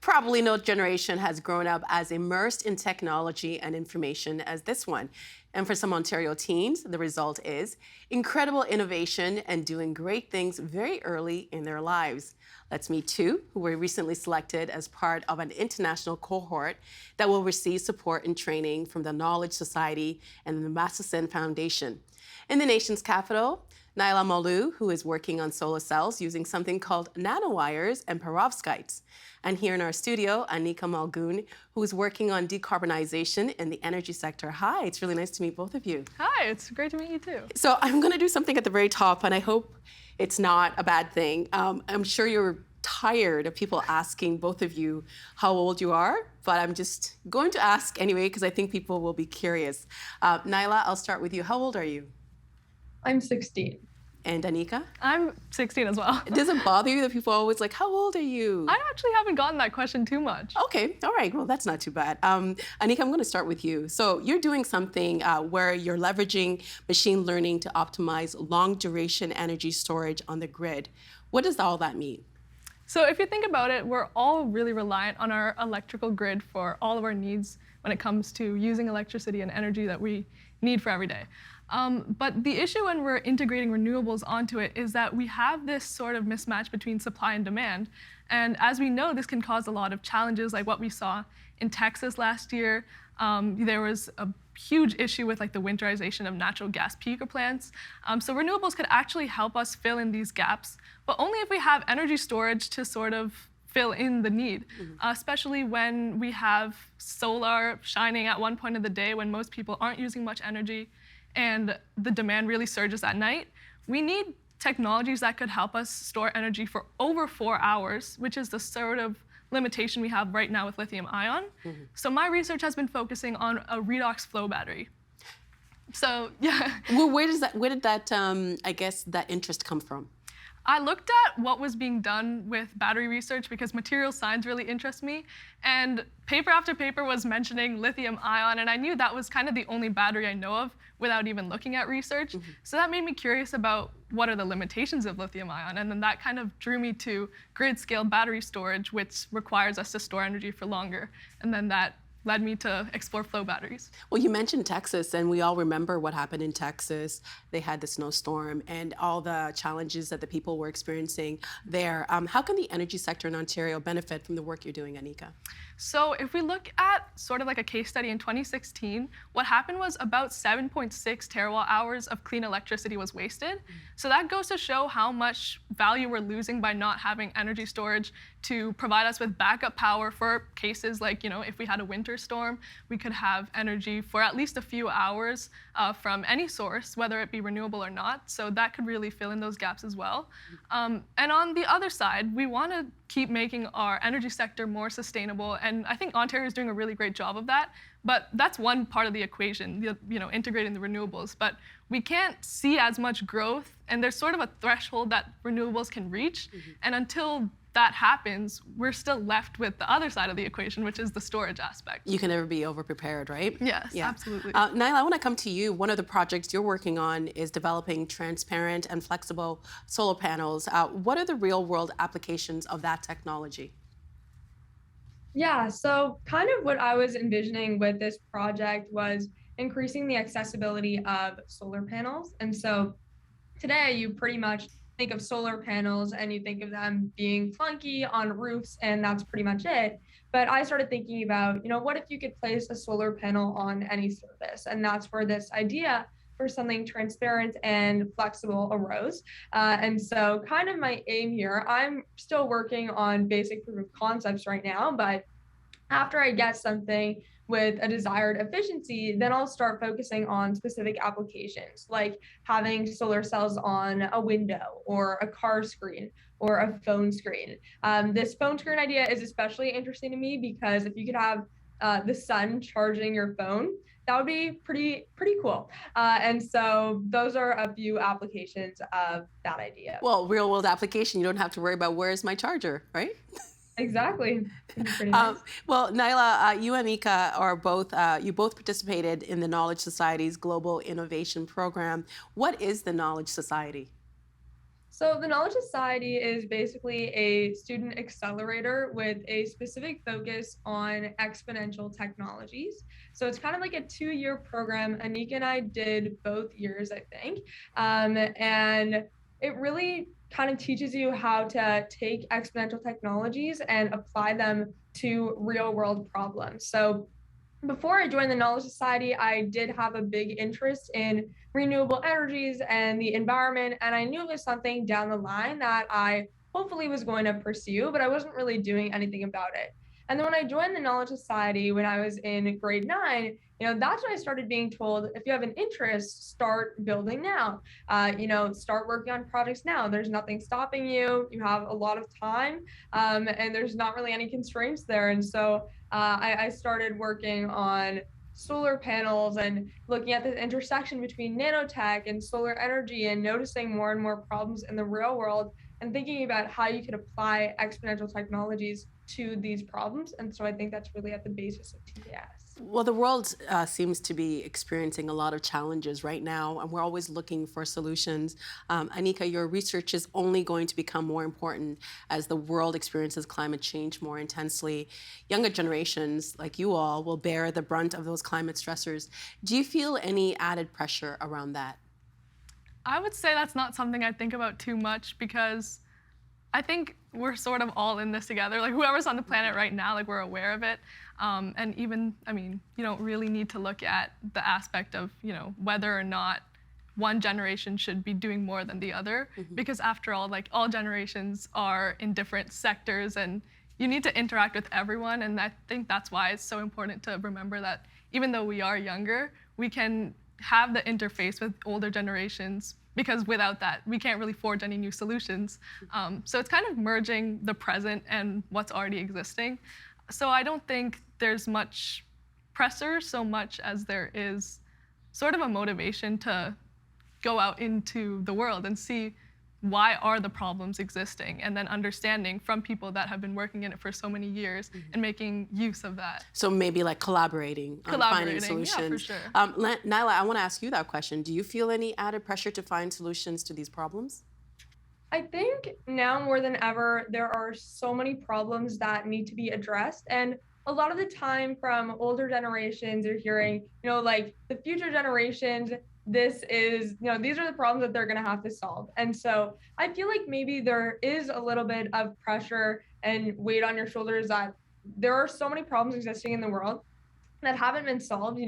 Probably no generation has grown up as immersed in technology and information as this one. And for some Ontario teens, the result is incredible innovation and doing great things very early in their lives. Let's meet two who were recently selected as part of an international cohort that will receive support and training from the Knowledge Society and the Matheson Foundation. In the nation's capital, Naila Moloo, who is working on solar cells using something called nanowires and perovskites. And here in our studio, Aneka Mulgund, who is working on decarbonization in the energy sector. Hi, it's really nice to meet both of you. Hi, it's great to meet you too. So I'm going to do something at the very top, and I hope it's not a bad thing. I'm sure you're tired of people asking both of you how old you are, but I'm just going to ask anyway because I think people will be curious. Naila, I'll start with you. How old are you? I'm 16. And Anika? I'm 16 as well. Does it bother you that people are always like, how old are you? I actually haven't gotten that question too much. Okay, all right, well, that's not too bad. Anika, I'm gonna start with you. So you're doing something where you're leveraging machine learning to optimize long duration energy storage on the grid. What does all that mean? So if you think about it, we're all really reliant on our electrical grid for all of our needs when it comes to using electricity and energy that we need for every day. But the issue when we're integrating renewables onto it is that we have this sort of mismatch between supply and demand. And as we know, this can cause a lot of challenges like what we saw in Texas last year. There was a huge issue with like the winterization of natural gas peaker plants. So renewables could actually help us fill in these gaps, but only if we have energy storage to sort of fill in the need, especially when we have solar shining at one point of the day when most people aren't using much energy and the demand really surges at night. We need technologies that could help us store energy for over 4 hours, which is the sort of limitation we have right now with lithium ion. So my research has been focusing on a redox flow battery. So yeah. Well, where did that, I guess, that interest come from? I looked at what was being done with battery research because material science really interests me, and paper after paper was mentioning lithium ion, and I knew that was kind of the only battery I know of without even looking at research. So that made me curious about what are the limitations of lithium ion, and then that kind of drew me to grid scale battery storage, which requires us to store energy for longer, and then that led me to explore flow batteries. Well, you mentioned Texas, and we all remember what happened in Texas. They had the snowstorm and all the challenges that the people were experiencing there. How can the energy sector in Ontario benefit from the work you're doing, Anika? So if we look at sort of like a case study in 2016, what happened was about 7.6 terawatt hours of clean electricity was wasted. So that goes to show how much value we're losing by not having energy storage to provide us with backup power for cases like, if we had a winter storm, we could have energy for at least a few hours from any source, whether it be renewable or not. So that could really fill in those gaps as well. And on the other side, we want to keep making our energy sector more sustainable. And I think Ontario is doing a really great job of that. But that's one part of the equation, integrating the renewables. But we can't see as much growth, and there's sort of a threshold that renewables can reach. And until that happens, we're still left with the other side of the equation, which is the storage aspect. You can never be over-prepared, right? Yes, absolutely. Naila, I want to come to you. One of the projects you're working on is developing transparent and flexible solar panels. What are the real-world applications of that technology? Yeah, so kind of what I was envisioning with this project was increasing the accessibility of solar panels. And so today you pretty much think of solar panels and you think of them being clunky on roofs, and that's pretty much it. But I started thinking about, what if you could place a solar panel on any surface? And that's where this idea for something transparent and flexible arose. And so kind of my aim here, I'm still working on basic proof of concepts right now, but after I get something with a desired efficiency, then I'll start focusing on specific applications, like having solar cells on a window or a car screen or a phone screen. This phone screen idea is especially interesting to me because if you could have the sun charging your phone, that would be pretty cool. And so those are a few applications of that idea. Well, real world application, you don't have to worry about where's my charger, right? Exactly. Pretty nice. Well, Naila, you and Anika are both, you both participated in the Knowledge Society's Global Innovation Program. What is the Knowledge Society? So the Knowledge Society is basically a student accelerator with a specific focus on exponential technologies. So it's kind of like a 2-year program. Anika and I did both years, I think. And it really kind of teaches you how to take exponential technologies and apply them to real world problems. So before I joined the Knowledge Society, I did have a big interest in renewable energies and the environment. And I knew it was something down the line that I hopefully was going to pursue, but I wasn't really doing anything about it. And then when I joined the Knowledge Society when I was in grade 9, that's when I started being told, if you have an interest, start building now. Start working on projects now. There's nothing stopping you. You have a lot of time, and there's not really any constraints there. And so I started working on solar panels and looking at the intersection between nanotech and solar energy and noticing more and more problems in the real world and thinking about how you could apply exponential technologies to these problems. And so I think that's really at the basis of TVS. Well, the world seems to be experiencing a lot of challenges right now, and we're always looking for solutions. Anika, your research is only going to become more important as the world experiences climate change more intensely. Younger generations, like you all, will bear the brunt of those climate stressors. Do you feel any added pressure around that? I would say that's not something I think about too much because I think we're sort of all in this together. Like whoever's on the planet right now, like we're aware of it. And even, you don't really need to look at the aspect of, whether or not one generation should be doing more than the other, because after all, like all generations are in different sectors and you need to interact with everyone. And I think that's why it's so important to remember that even though we are younger, we can have the interface with older generations, because without that, we can't really forge any new solutions. So it's kind of merging the present and what's already existing. So I don't think there's much pressure so much as there is sort of a motivation to go out into the world and see why are the problems existing, and then understanding from people that have been working in it for so many years and making use of that. So maybe like collaborating on finding solutions. Yeah, for sure. Naila, I want to ask you that question. Do you feel any added pressure to find solutions to these problems? I think now more than ever, there are so many problems that need to be addressed. And a lot of the time from older generations, you're hearing, like the future generations, these are the problems that they're going to have to solve. And so I feel like maybe there is a little bit of pressure and weight on your shoulders that there are so many problems existing in the world that haven't been solved.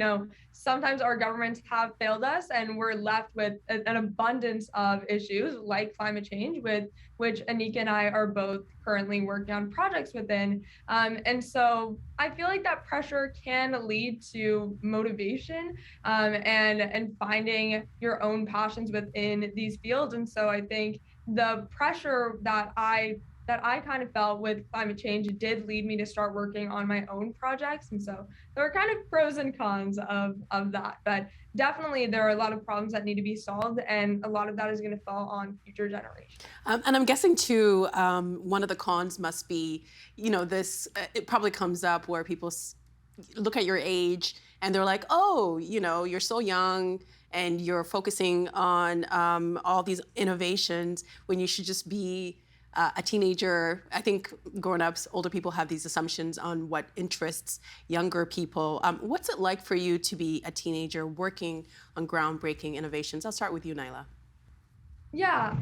Sometimes our governments have failed us and we're left with an abundance of issues like climate change, with which Anika and I are both currently working on projects within. And so I feel like that pressure can lead to motivation and finding your own passions within these fields. And so I think the pressure that I kind of felt with climate change did lead me to start working on my own projects. And so there are kind of pros and cons of that. But definitely there are a lot of problems that need to be solved, and a lot of that is going to fall on future generations. And I'm guessing too, one of the cons must be, it probably comes up where people look at your age and they're like, oh, you're so young and you're focusing on all these innovations when you should just be a teenager. I think growing up, older people have these assumptions on what interests younger people. What's it like for you to be a teenager working on groundbreaking innovations? I'll start with you, Naila. Yeah,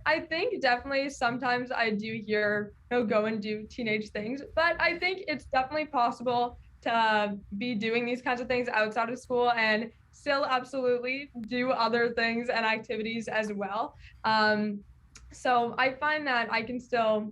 I think definitely sometimes I do hear, go and do teenage things, but I think it's definitely possible to be doing these kinds of things outside of school and still absolutely do other things and activities as well. So I find that I can still,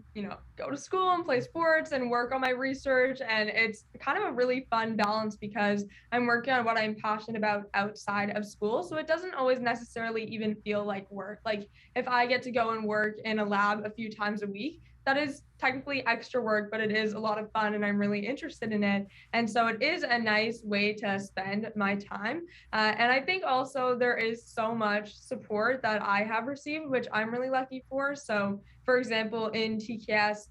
go to school and play sports and work on my research. And it's kind of a really fun balance because I'm working on what I'm passionate about outside of school. So it doesn't always necessarily even feel like work. Like if I get to go and work in a lab a few times a week, that is technically extra work, but it is a lot of fun and I'm really interested in it. And so it is a nice way to spend my time. And I think also there is so much support that I have received, which I'm really lucky for. So for example, in TKS,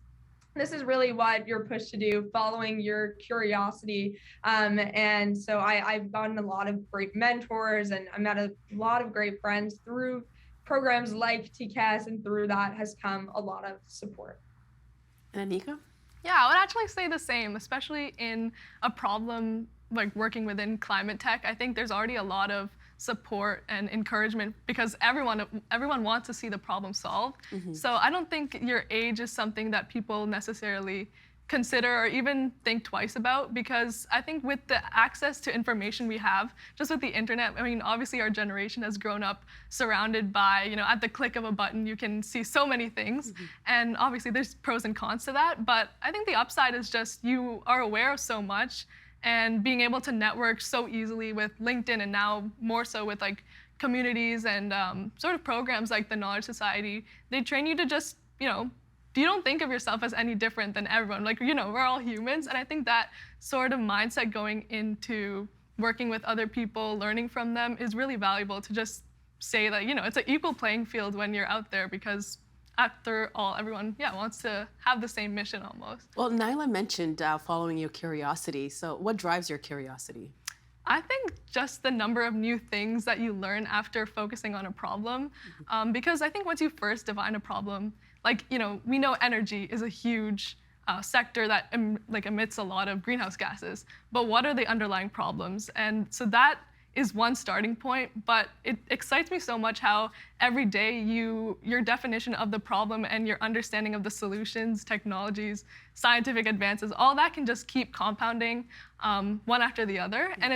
this is really what you're pushed to do, following your curiosity. And so I've gotten a lot of great mentors and I met a lot of great friends through programs like TCAS, and through that has come a lot of support. And Anika? Yeah, I would actually say the same, especially in a problem like working within climate tech. I think there's already a lot of support and encouragement because everyone wants to see the problem solved. So I don't think your age is something that people necessarily consider or even think twice about, because I think with the access to information we have just with the internet, I mean, obviously our generation has grown up surrounded by, at the click of a button you can see so many things, and obviously there's pros and cons to that, but I think the upside is just you are aware of so much and being able to network so easily with LinkedIn, and now more so with like communities and sort of programs like the Knowledge Society. They train you to just, you don't think of yourself as any different than everyone. Like, we're all humans. And I think that sort of mindset going into working with other people, learning from them, is really valuable to just say that, it's an equal playing field when you're out there, because after all, everyone, wants to have the same mission almost. Well, Naila mentioned following your curiosity. So what drives your curiosity? I think just the number of new things that you learn after focusing on a problem. Because I think once you first define a problem, like, we know energy is a huge sector that emits a lot of greenhouse gases, but what are the underlying problems? And so that is one starting point, but it excites me so much how every day your definition of the problem and your understanding of the solutions, technologies, scientific advances, all that can just keep compounding one after the other. And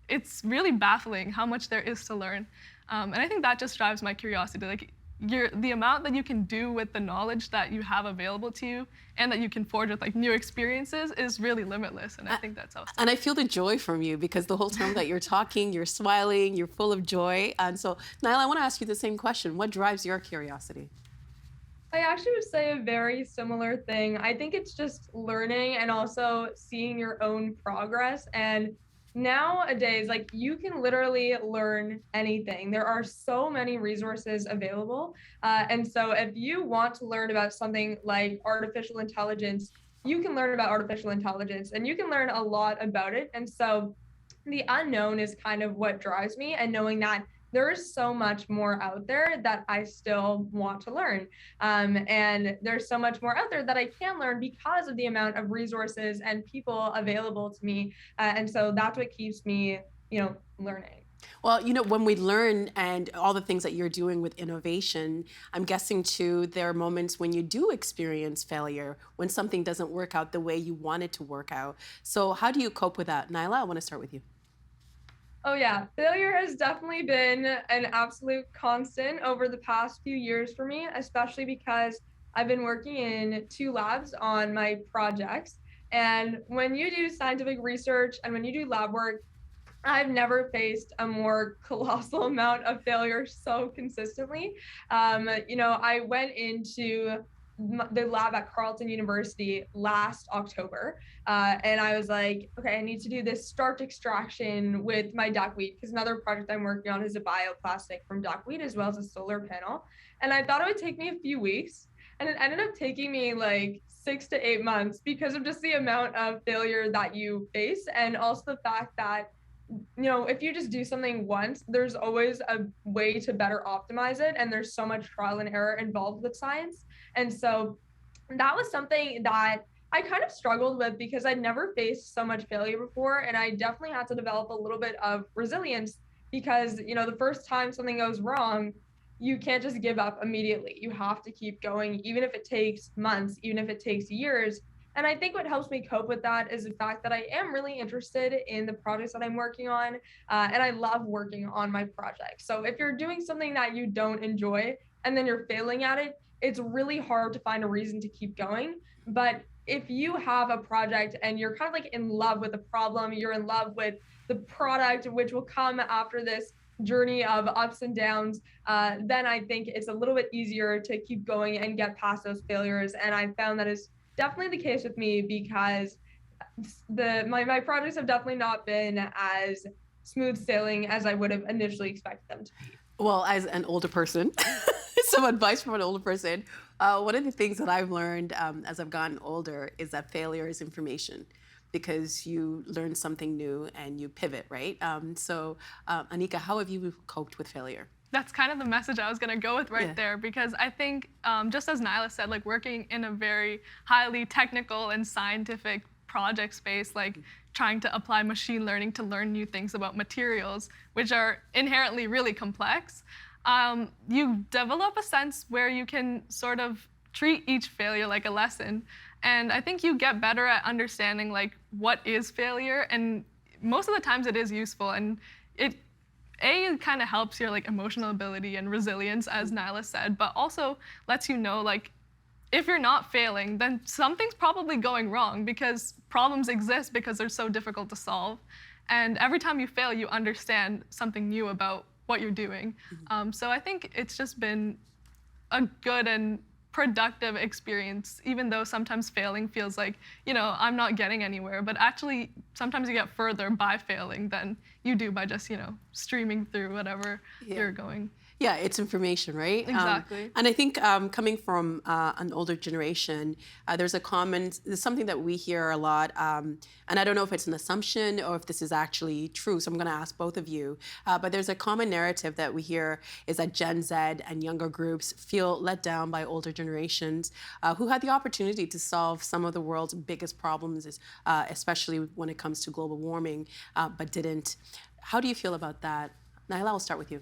it's really baffling how much there is to learn. And I think that just drives my curiosity. Like, the amount that you can do with the knowledge that you have available to you and that you can forge with like new experiences is really limitless, and I think that's awesome. And I feel the joy from you, because the whole time that you're talking, you're smiling, you're full of joy. And so, Naila, I want to ask you the same question. What drives your curiosity? I actually would say a very similar thing. I think it's just learning and also seeing your own progress. And nowadays, like, you can literally learn anything. There are so many resources available. And so if you want to learn about something like artificial intelligence, you can learn about artificial intelligence and you can learn a lot about it. And so the unknown is kind of what drives me, and knowing that there is so much more out there that I still want to learn. And there's so much more out there that I can learn because of the amount of resources and people available to me. And so that's what keeps me, learning. Well, when we learn and all the things that you're doing with innovation, I'm guessing too, there are moments when you do experience failure, when something doesn't work out the way you want it to work out. So how do you cope with that? Naila, I want to start with you. Oh yeah, failure has definitely been an absolute constant over the past few years for me, especially because I've been working in 2 labs on my projects. And when you do scientific research and when you do lab work, I've never faced a more colossal amount of failure so consistently. I went into the lab at Carleton University last October, and I was like, okay, I need to do this starch extraction with my duckweed, because another project I'm working on is a bioplastic from duckweed as well as a solar panel. And I thought it would take me a few weeks, and it ended up taking me like 6 to 8 months because of just the amount of failure that you face, and also the fact that if you just do something once, there's always a way to better optimize it. And there's so much trial and error involved with science. And so that was something that I kind of struggled with because I'd never faced so much failure before. And I definitely had to develop a little bit of resilience because, the first time something goes wrong, you can't just give up immediately. You have to keep going, even if it takes months, even if it takes years. And I think what helps me cope with that is the fact that I am really interested in the projects that I'm working on, and I love working on my projects. So if you're doing something that you don't enjoy and then you're failing at it, it's really hard to find a reason to keep going. But if you have a project and you're kind of like in love with the problem, you're in love with the product, which will come after this journey of ups and downs, then I think it's a little bit easier to keep going and get past those failures. And I found that is definitely the case with me because my projects have definitely not been as smooth sailing as I would have initially expected them to be. Well, as an older person, some advice from an older person, one of the things that I've learned as I've gotten older is that failure is information, because you learn something new and you pivot, right? So Anika, how have you coped with failure? That's kind of the message I was gonna go with right Yeah. there, because I think, just as Naila said, like working in a very highly technical and scientific project space, like trying to apply machine learning to learn new things about materials, which are inherently really complex, you develop a sense where you can sort of treat each failure like a lesson. And I think you get better at understanding like what is failure, and most of the times it is useful, and it kind of helps your like emotional ability and resilience, as Nyla said, but also lets you know like if you're not failing, then something's probably going wrong, because problems exist because they're so difficult to solve. And every time you fail, you understand something new about what you're doing. So I think it's just been a good and productive experience, even though sometimes failing feels like, I'm not getting anywhere. But actually, sometimes you get further by failing than you do by just, streaming through whatever you're going. Yeah, it's information, right? Exactly. And I think coming from an older generation, there's something that we hear a lot, and I don't know if it's an assumption or if this is actually true, so I'm gonna ask both of you, but there's a common narrative that we hear is that Gen Z and younger groups feel let down by older generations who had the opportunity to solve some of the world's biggest problems, especially when it comes to global warming, but didn't. How do you feel about that? Naila, I'll start with you.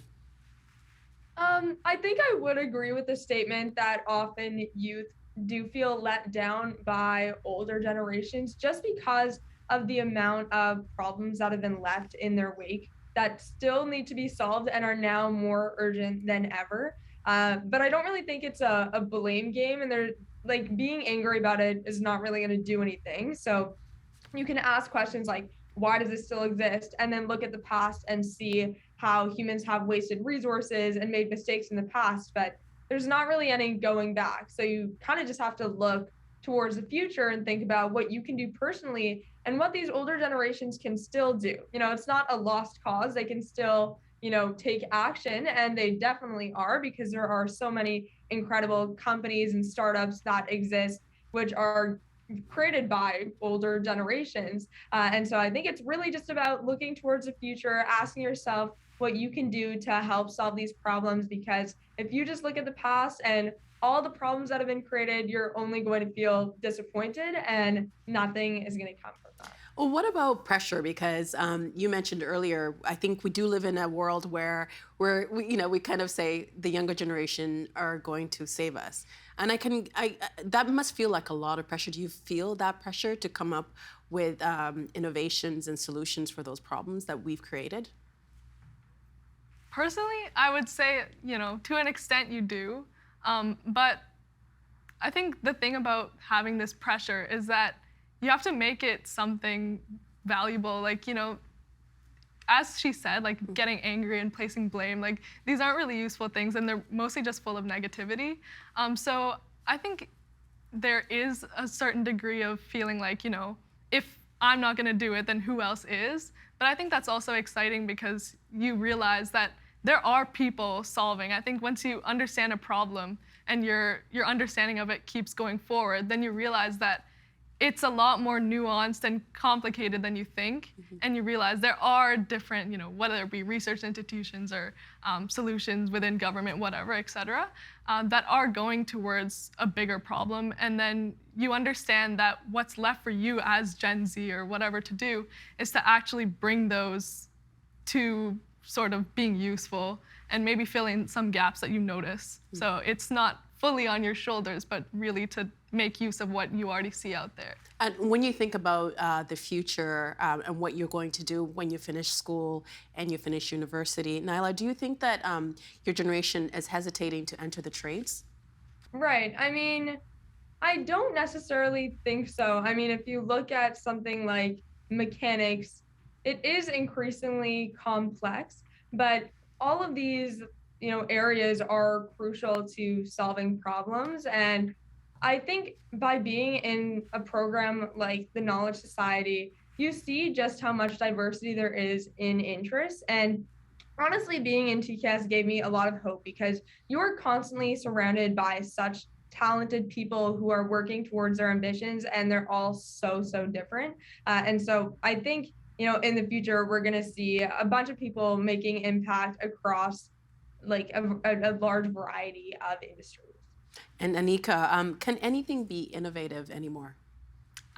I think I would agree with the statement that often youth do feel let down by older generations just because of the amount of problems that have been left in their wake that still need to be solved and are now more urgent than ever. But I don't really think it's a blame game, and they're like being angry about it is not really going to do anything. So you can ask questions like, why does this still exist? And then look at the past and see how humans have wasted resources and made mistakes in the past, but there's not really any going back. So you kind of just have to look towards the future and think about what you can do personally and what these older generations can still do. It's not a lost cause. They can still, take action, and they definitely are, because there are so many incredible companies and startups that exist which are created by older generations. And so I think it's really just about looking towards the future, asking yourself what you can do to help solve these problems. Because if you just look at the past and all the problems that have been created, you're only going to feel disappointed and nothing is going to come from that. Well, what about pressure? Because you mentioned earlier, I think we do live in a world where we kind of say the younger generation are going to save us, and that must feel like a lot of pressure. Do you feel that pressure to come up with innovations and solutions for those problems that we've created? Personally, I would say, to an extent you do. But I think the thing about having this pressure is that you have to make it something valuable. Like, as she said, like getting angry and placing blame, like these aren't really useful things, and they're mostly just full of negativity. So I think there is a certain degree of feeling like, if I'm not gonna do it, then who else is? But I think that's also exciting because you realize that there are people solving. I think once you understand a problem and your understanding of it keeps going forward, then you realize that it's a lot more nuanced and complicated than you think. And you realize there are different, whether it be research institutions or solutions within government, whatever, et cetera, that are going towards a bigger problem. And then you understand that what's left for you as Gen Z or whatever to do is to actually bring those to sort of being useful and maybe fill in some gaps that you notice. So it's not fully on your shoulders, but really to make use of what you already see out there. And when you think about the future and what you're going to do when you finish school and you finish university, Naila, do you think that your generation is hesitating to enter the trades? Right. I mean, I don't necessarily think so. I mean, if you look at something like mechanics, it is increasingly complex, but all of these, areas are crucial to solving problems. And I think by being in a program like the Knowledge Society, you see just how much diversity there is in interests. And honestly, being in TKS gave me a lot of hope because you are constantly surrounded by such talented people who are working towards their ambitions, and they're all so, so different. And so I think, in the future, we're going to see a bunch of people making impact across like a large variety of industries. And Anika, can anything be innovative anymore?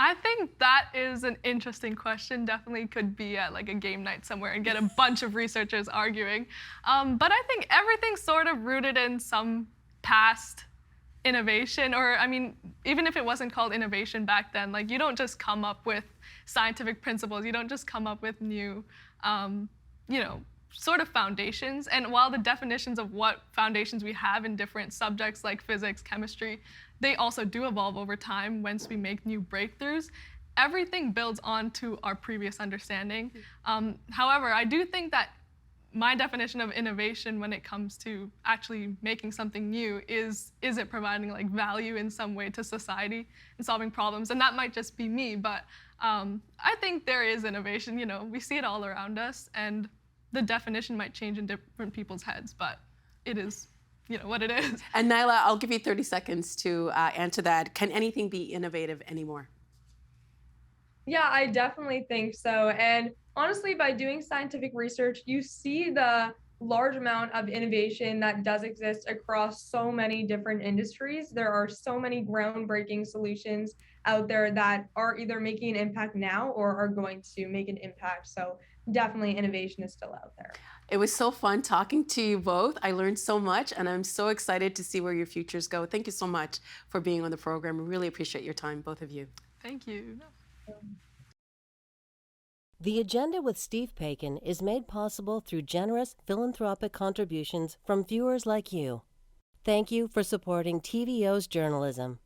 I think that is an interesting question. Definitely could be at like a game night somewhere and get a bunch of researchers arguing. But I think everything's sort of rooted in some past innovation, or I mean, even if it wasn't called innovation back then, like you don't just come up with scientific principles. You don't just come up with new, you know, sort of foundations. And while the definitions of what foundations we have in different subjects like physics, chemistry, they also do evolve over time once we make new breakthroughs, everything builds onto our previous understanding. However, I do think that my definition of innovation when it comes to actually making something new is it providing like value in some way to society and solving problems? And that might just be me, but I think there is innovation. You know, we see it all around us, and the definition might change in different people's heads, but it is, you know, what it is. And Naila, I'll give you 30 seconds to answer that. Can anything be innovative anymore? Yeah, I definitely think so. And honestly, by doing scientific research, you see the large amount of innovation that does exist across so many different industries. There are so many groundbreaking solutions out there that are either making an impact now or are going to make an impact. So definitely innovation is still out there. It was so fun talking to you both. I learned so much, and I'm so excited to see where your futures go. Thank you so much for being on the program. We really appreciate your time, both of you. Thank you. The Agenda with Steve Paikin is made possible through generous philanthropic contributions from viewers like you. Thank you for supporting TVO's journalism.